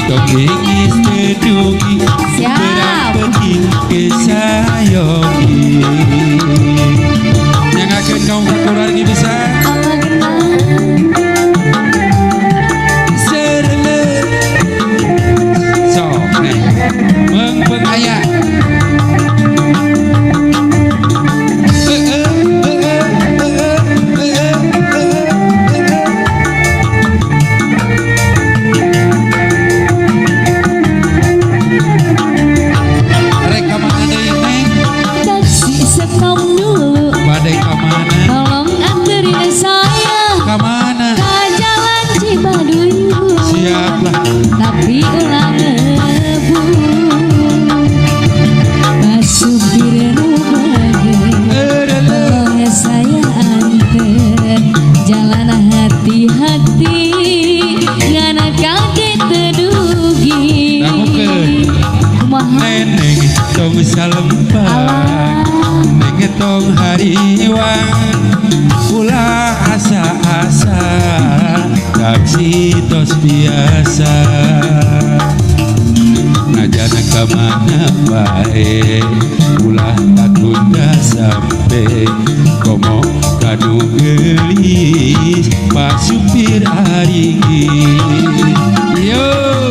Tongengis tedugi berapeti kesayogi yang akan kaum keluarga besar serele sok nih mengpengaya tapi ulang ngebu pasupir rumah tolong saya anter jalan hati-hati ngana kaget tedugi neneng tong salempang neneng tong hariwang ulah asa-asa taksi tos biasa ngajana kemana bae ulah takunda sampai komo kanu gelis pak supir arigi yo